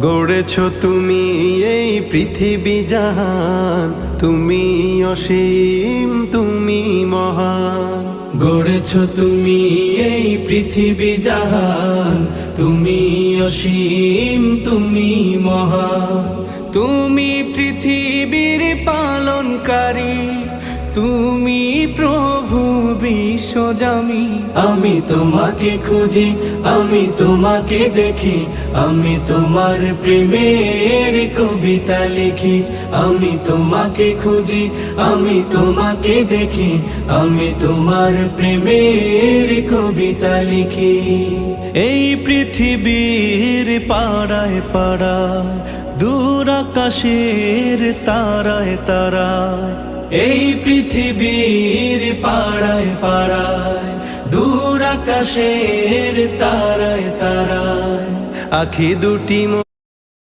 গড়েছ তুমি এই পৃথিবী জাহান, তুমি অসীম তুমি মহান। গড়েছ তুমি এই পৃথিবী জাহান, তুমি অসীম তুমি মহান। তুমি পৃথিবীর পালনকারী, তুমি প্রভু বিশ্বজামি। আমি তোমাকে খুঁজি, আমি তোমাকে দেখি, আমি তোমার প্রেমের কবিতা লিখি। আমি তোমাকে খুঁজি, আমি তোমাকে দেখি, আমি তোমার প্রেমের কবিতা লিখি। এই পৃথিবীর পাড়ায় পাড়ায়, দূর আকাশের তারায় তারায়, এই পৃথিবীর পাড়ায় পাড়ায়, দূর আকাশের তারায় তারায়, আখি দুটি